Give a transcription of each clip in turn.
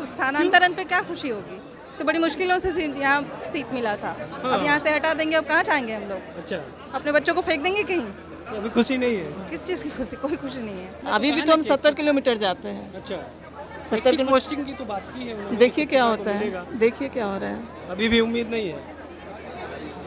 स्थानांतरण पे क्या खुशी होगी? तो बड़ी मुश्किलों से यहाँ सीट मिला था। अब यहाँ से हटा देंगे, अब कहाँ जाएंगे हम लोग? अच्छा, अपने बच्चों को फेंक देंगे कहीं? तो अभी खुशी नहीं है। किस चीज़ की खुशी? कोई खुशी नहीं है। अभी भी तो हम 70 किलोमीटर जाते हैं। अच्छा, 70 किलोमीटर। पोस्टिंग की तो बात की है उन्होंने, देखिए क्या शिक्षकों को होता मिलेगा। है, देखिए क्या हो रहा है। अभी भी उम्मीद नहीं है,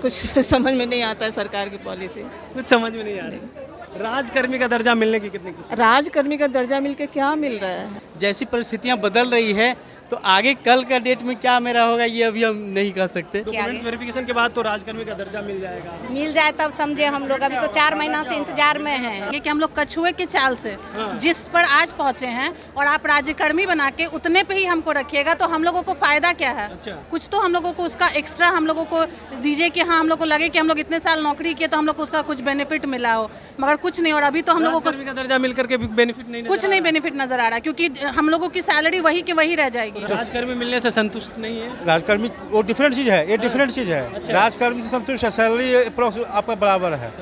कुछ समझ में नहीं आता है सरकार की पॉलिसी। कुछ समझ में नहीं आ रही। राजकर्मी का दर्जा मिलने की कितनी खुशी? राजकर्मी का दर्जा मिलके क्या मिल रहा है? जैसी परिस्थितियां बदल रही है तो आगे कल का डेट में क्या मेरा होगा ये अभी हम नहीं कह सकते। डॉक्यूमेंट्स वेरिफिकेशन के बाद तो राजकर्मी का दर्जा मिल जाएगा। मिल जाए तब समझे हम लोग। अभी तो 4 महीना से इंतजार में हैं। ये कि हम लोग कछुए की चाल से हाँ। जिस पर आज पहुंचे हैं और आप राज्यकर्मी बना के उतने पे ही हमको रखिएगा तो हम लोगों को फायदा क्या है? अच्छा। कुछ तो हम लोगों को उसका एक्स्ट्रा हम लोगों को दीजिए कि हाँ हम लोग को लगे कि हम लोग इतने साल नौकरी किए तो हम लोग को उसका कुछ बेनिफिट मिला हो, मगर कुछ नहीं। और अभी तो हम लोगों को राजकर्मी का दर्जा मिलकर के भी बेनिफिट नहीं कुछ नहीं बेनिफिट नजर आ रहा है, क्योंकि हम लोगों की सैलरी वही की वही रह जाएगी। राजकर्मी मिलने से संतुष्ट नहीं है। राजकर्मी वो डिफरेंट चीज़ है, ये डिफरेंट चीज़ है। अच्छा। राजकर्मी से संतुष्ट है, सैलरी आपका बराबर है।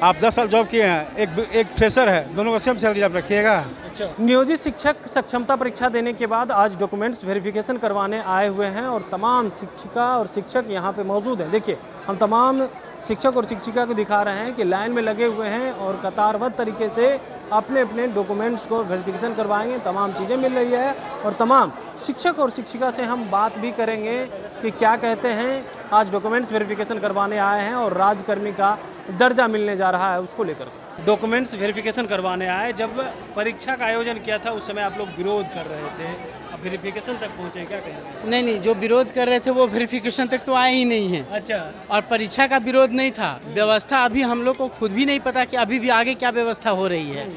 आप 10 साल जॉब किए हैं, एक फ्रेशर है, दोनों का सेम सैलरी आप रखिएगा। अच्छा, नियोजित शिक्षक सक्षमता परीक्षा देने के बाद आज डॉक्यूमेंट्स वेरिफिकेशन करवाने आए हुए हैं और तमाम शिक्षिका और शिक्षक यहाँ पे मौजूद हैं। देखिए, हम तमाम शिक्षक और शिक्षिका को दिखा रहे हैं कि लाइन में लगे हुए हैं और कतारबद्ध तरीके से अपने अपने डॉक्यूमेंट्स को वेरिफिकेशन करवाएंगे। तमाम चीज़ें मिल रही है और तमाम शिक्षक और शिक्षिका से हम बात भी करेंगे कि क्या कहते हैं। आज डॉक्यूमेंट्स वेरिफिकेशन करवाने आए हैं और राजकर्मी का दर्जा मिलने जा रहा है, उसको लेकर डॉक्यूमेंट्स वेरिफिकेशन करवाने आए। जब परीक्षा का आयोजन किया था उस समय आप लोग विरोध कर रहे थे, अब वेरिफिकेशन तक पहुँचे, क्या कहेंगे? नहीं, जो विरोध कर रहे थे वो वेरिफिकेशन तक तो आए ही नहीं है। अच्छा, और परीक्षा का विरोध नहीं था, व्यवस्था अभी हम लोग को खुद भी नहीं पता कि अभी भी आगे क्या व्यवस्था हो रही है।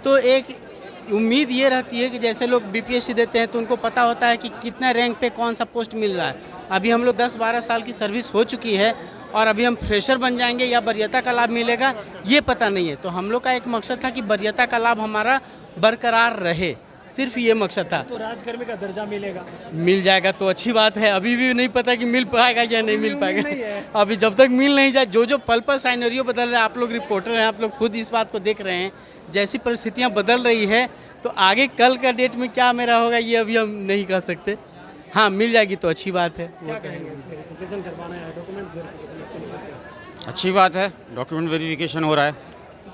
तो एक उम्मीद ये रहती है कि जैसे लोग बीपीएससी देते हैं तो उनको पता होता है कि कितना रैंक पे कौन सा पोस्ट मिल रहा है। अभी हम लोग 10-12 साल की सर्विस हो चुकी है और अभी हम फ्रेशर बन जाएंगे या वरीयता का लाभ मिलेगा ये पता नहीं है। तो हम लोग का एक मकसद था कि वरीयता का लाभ हमारा बरकरार रहे, सिर्फ ये मकसद था। तो राजकर्मी का दर्जा मिलेगा? मिल जाएगा तो अच्छी बात है। अभी भी नहीं पता कि मिल पाएगा या नहीं मिल पाएगा। अभी जब तक मिल नहीं जाए, जो पल पर साइनरियो बदल रहा है, आप लोग रिपोर्टर हैं, आप लोग खुद इस बात को देख रहे हैं। जैसी परिस्थितियां बदल रही है तो आगे कल का डेट में क्या मेरा होगा ये अभी हम नहीं कह सकते। हाँ, मिल जाएगी तो अच्छी बात है। क्या कहेंगे? वेरिफिकेशन करवाना है, डॉक्यूमेंट्स वेरिफिकेशन। अच्छी बात है, डॉक्यूमेंट वेरिफिकेशन हो रहा है।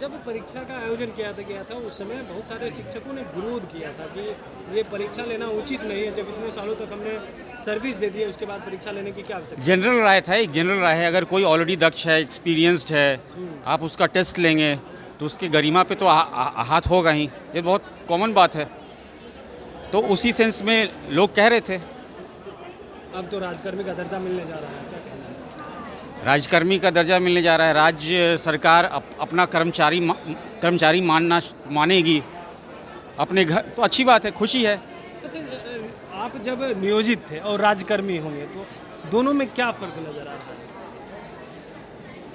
जब परीक्षा का आयोजन किया था उस समय बहुत सारे शिक्षकों ने विरोध किया था कि ये परीक्षा लेना उचित नहीं है। जब इतने सालों तक हमने सर्विस दे दी है उसके बाद परीक्षा लेने की क्या आवश्यकता? जनरल राय था, एक जनरल राय है। अगर कोई ऑलरेडी दक्ष है, एक्सपीरियंस्ड है, आप उसका टेस्ट लेंगे तो उसके गरिमा पे तो हाथ होगा ही। ये बहुत कॉमन बात है। तो उसी सेंस में लोग कह रहे थे। अब तो राजकर्मी का दर्जा मिलने जा रहा है, क्या कहना है? राजकर्मी का दर्जा मिलने जा रहा है। राज्य सरकार अपना कर्मचारी मानेगी अपने घर, तो अच्छी बात है, खुशी है। अच्छा, आप जब नियोजित थे और राजकर्मी होंगे तो दोनों में क्या फ़र्क नज़र आता है?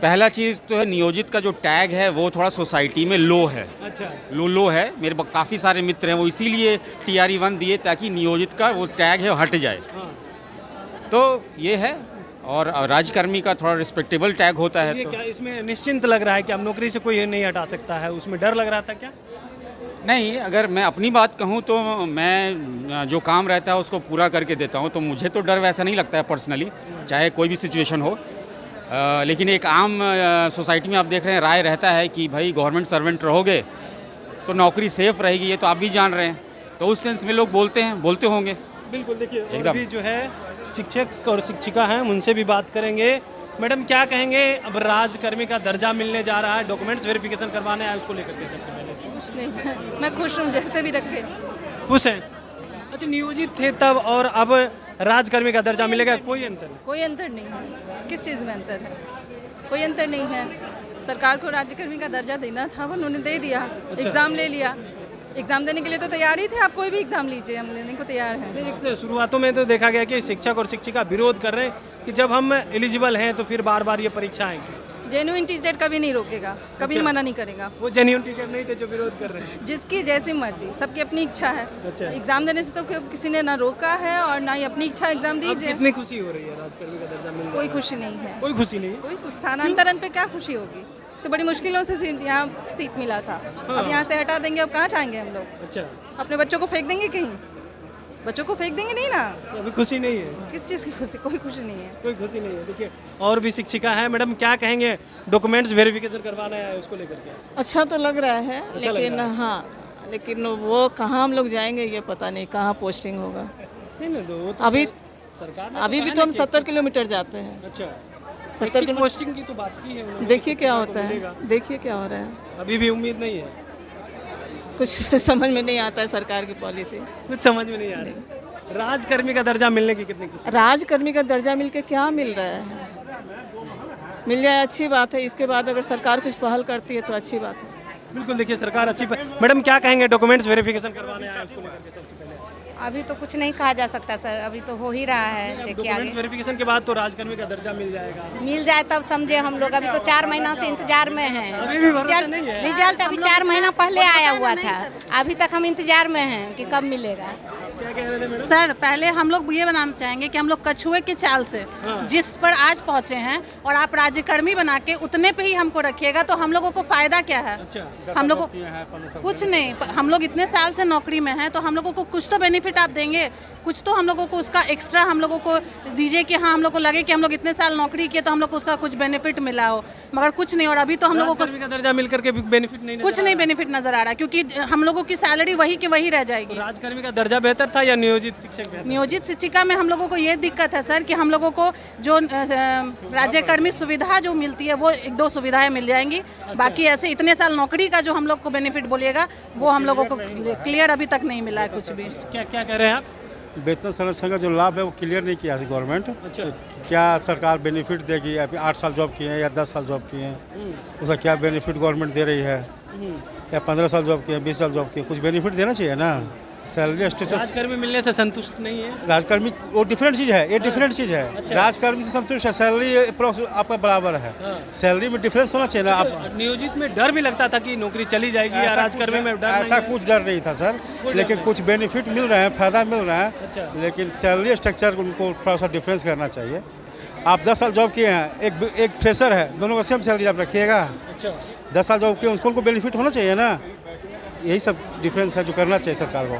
पहला चीज़ तो है, नियोजित का जो टैग है वो थोड़ा सोसाइटी में लो है। अच्छा, लो है। मेरे काफ़ी सारे मित्र हैं, वो इसीलिए TRE 1 दिए ताकि नियोजित का वो टैग है वो हट जाए। हाँ। तो ये है। और राजकर्मी का थोड़ा रिस्पेक्टेबल टैग होता है। ये तो क्या इसमें निश्चिंत लग रहा है कि अब नौकरी से कोई नहीं हटा सकता है, उसमें डर लग रहा था क्या? नहीं, अगर मैं अपनी बात कहूँ तो मैं जो काम रहता है उसको पूरा करके देता हूँ, तो मुझे तो डर वैसा नहीं लगता है पर्सनली, चाहे कोई भी सिचुएशन हो। लेकिन एक आम सोसाइटी में आप देख रहे हैं राय रहता है कि भाई गवर्नमेंट सर्वेंट रहोगे तो नौकरी सेफ रहेगी, ये तो आप भी जान रहे हैं। तो उस सेंस में लोग बोलते होंगे। बिल्कुल, देखिए और एकदम। भी जो है शिक्षक और शिक्षिका हैं, उनसे भी बात करेंगे। मैडम, क्या कहेंगे? अब राजकर्मी का दर्जा मिलने जा रहा है, डॉक्यूमेंट्स वेरिफिकेशन करवाने आए, उसको लेकर के सबसे पहले कुछ नहीं, मैं खुश हूँ जैसे भी रखे। खुश हैं? अच्छा, नियोजित थे तब और अब राजकर्मी का दर्जा मिलेगा, कोई अंतर नहीं? कोई अंतर नहीं है। किस चीज़ में अंतर है? कोई अंतर नहीं है। सरकार को राज्यकर्मी का दर्जा देना था, उन्होंने दे दिया। एग्ज़ाम ले लिया। एग्ज़ाम देने के लिए तो तैयार ही थे। आप कोई भी एग्ज़ाम लीजिए, हम लेने को तैयार हैं। एक शुरुआतों में तो देखा गया कि शिक्षक और शिक्षिका विरोध कर रहे हैं कि जब हम एलिजिबल हैं तो फिर बार बार ये परीक्षा आएंगी। जेन्युइन टीचर कभी नहीं रोकेगा, कभी मना नहीं करेगा। वो जेन्युइन टीचर नहीं थे जो विरोध कर रहे हैं? जिसकी जैसी मर्जी, सबकी अपनी इच्छा है। अच्छा। एग्ज़ाम देने से तो किसी ने ना रोका है और ना ही अपनी इच्छा एग्ज़ाम अब दीजिए। कितनी खुशी हो रही है राजकर्मी का दर्जा मिलने? कोई खुशी नहीं है। कोई खुशी नहीं है? कोई स्थानांतरण पे क्या खुशी होगी? तो बड़ी मुश्किलों से यहाँ सीट मिला था। अब यहाँ से हटा देंगे, अब कहाँ जाएंगे हम लोग? अच्छा, अपने बच्चों को फेंक देंगे कहीं? बच्चों को फेंक देंगे नहीं ना। तो अभी खुशी नहीं है, किस चीज़ की खुशी? कोई खुशी नहीं है। कोई खुशी नहीं है। देखिए और भी शिक्षिका है। मैडम क्या कहेंगे, डॉक्यूमेंट्स वेरिफिकेशन करवाना है उसको लेकर के? अच्छा तो लग रहा है, अच्छा लग लेकिन रहा है। हाँ, लेकिन वो कहाँ हम लोग जाएंगे ये पता नहीं, कहाँ पोस्टिंग होगा। नहीं नहीं, वो तो अभी सरकार ने अभी भी कहा तो ना हम कि 70 किलोमीटर जाते हैं। अच्छा 70 70 किलोमीटर। पोस्टिंग की तो बात की है उन्होंने, देखिए क्या शिक्षिका होता को मिलेगा। है, देखिए क्या हो रहा है। अभी भी उम्मीद नहीं है, कुछ समझ में नहीं आता है सरकार की पॉलिसी। कुछ समझ में नहीं आ रही। राजकर्मी का दर्जा मिलने की कितनी खुशी? राजकर्मी का दर्जा मिलके क्या मिल रहा है? मिल जाए अच्छी बात है, इसके बाद अगर सरकार कुछ पहल करती है तो अच्छी बात है। बिल्कुल, देखिए सरकार अच्छी मैडम क्या कहेंगे, डॉक्यूमेंट्स वेरिफिकेशन करवाने आए उसको लेकर के सबसे पहले? अभी तो कुछ नहीं कहा जा सकता सर, अभी तो हो ही रहा है। देखिए डॉक्यूमेंट्स आगे वेरिफिकेशन के बाद तो राजकर्मी का दर्जा मिल जाएगा। मिल जाए तब समझे हम लोग। अभी तो 4 महीना से इंतजार में हैं। अभी भी भरोसा नहीं है। रिजल्ट अभी 4 महीना पहले आया हुआ था, अभी तक हम इंतजार में हैं कि कब मिलेगा। क्या कह रहे थे मैडम? सर पहले हम लोग ये बनाना चाहेंगे कि हम लोग कछुए की चाल से जिस पर आज पहुंचे हैं और आप राज्यकर्मी बना के उतने पे ही हमको रखिएगा तो हम लोगों को फायदा क्या है? अच्छा हम लोगों कुछ नहीं, हम लोग इतने साल से नौकरी में हैं तो हम लोगों को कुछ तो बेनिफिट आप देंगे, कुछ तो हम लोगों को उसका एक्स्ट्रा हम लोगों को दीजिए कि हाँ हम लोग को लगे कि हम लोग इतने साल नौकरी किए तो हम लोग को उसका कुछ बेनिफिट मिला हो, मगर कुछ नहीं। और अभी तो हम लोगों को राजकर्मी का दर्जा मिलकर के भी बेनिफिट नहीं कुछ नहीं बेनिफिट नजर आ रहा क्योंकि हम लोगों की सैलरी वही की वही रह जाएगी। राजकर्मी का दर्जा बेहतर था या नियोजित शिक्षक बेहतर? नियोजित शिक्षिका में हम लोगों को ये दिक्कत है सर कि हम लोगों को जो राज्यकर्मी सुविधा जो मिलती है वो 1-2 सुविधाएं मिल जाएंगी, बाकी ऐसे इतने साल नौकरी का जो हम लोग को बेनिफिट बोलिएगा वो हम लोगों को क्लियर अभी तक नहीं मिला है कुछ भी। क्या क्या कह रहे हैं आप? वेतन संरक्षण का जो लाभ है वो क्लियर नहीं किया है गवर्नमेंट। अच्छा। क्या सरकार बेनिफिट देगी? अभी 8 साल जॉब किए हैं या 10 साल जॉब किए हैं, उसका क्या बेनिफिट गवर्नमेंट दे रही है? या 15 साल जॉब किए हैं, 20 साल जॉब किए, कुछ बेनिफिट देना चाहिए ना। सैलरी स्टेटस राजकर्मी मिलने से संतुष्ट नहीं है? राजकर्मी वो डिफरेंट चीज़ है, ये डिफरेंट चीज़ है। अच्छा। राजकर्मी से संतुष्ट है, सैलरी अप्रोक्स आपका बराबर है। सैलरी में डिफरेंस होना चाहिए ना। आप नियोजित में डर भी लगता था कि नौकरी चली जाएगी या राजकर्मी में डर ऐसा कुछ डर नहीं था सर, लेकिन कुछ बेनिफिट मिल रहे हैं, फायदा मिल रहा है। अच्छा। लेकिन सैलरी स्ट्रक्चर उनको थोड़ा सा डिफरेंस करना चाहिए। आप 10 साल जॉब किए हैं, एक फ्रेशर है, दोनों का सेम सैलरी आप रखिएगा। अच्छा 10 साल जॉब किए उनको बेनिफिट होना चाहिए ना। यही सब डिफरेंस है जो करना चाहिए सरकार को।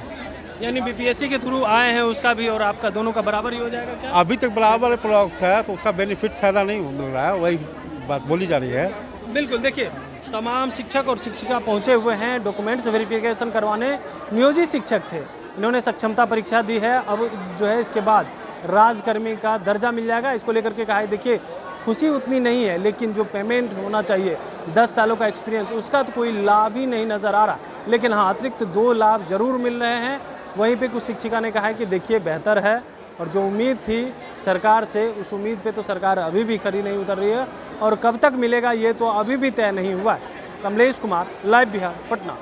यानी बीपीएससी के थ्रू आए हैं उसका भी और आपका दोनों का बराबर ही हो जाएगा क्या? अभी तक बराबर प्रोडक्ट्स है तो उसका बेनिफिट फायदा नहीं मिल रहा है, वही बात बोली जा रही है। बिल्कुल, देखिए तमाम शिक्षक और शिक्षिका पहुंचे हुए हैं डॉक्यूमेंट्स वेरिफिकेशन करवाने। नियोजित शिक्षक थे, इन्होंने सक्षमता परीक्षा दी है, अब जो है इसके बाद राजकर्मी का दर्जा मिल जाएगा। इसको लेकर के कहा है, देखिए खुशी उतनी नहीं है, लेकिन जो पेमेंट होना चाहिए 10 सालों का एक्सपीरियंस उसका तो कोई लाभ ही नहीं नज़र आ रहा। लेकिन हाँ, अतिरिक्त 2 लाभ जरूर मिल रहे हैं। वहीं पे कुछ शिक्षिका ने कहा है कि देखिए बेहतर है, और जो उम्मीद थी सरकार से उस उम्मीद पे तो सरकार अभी भी खरी नहीं उतर रही है, और कब तक मिलेगा ये तो अभी भी तय नहीं हुआ है। कमलेश कुमार, लाइव बिहार, पटना।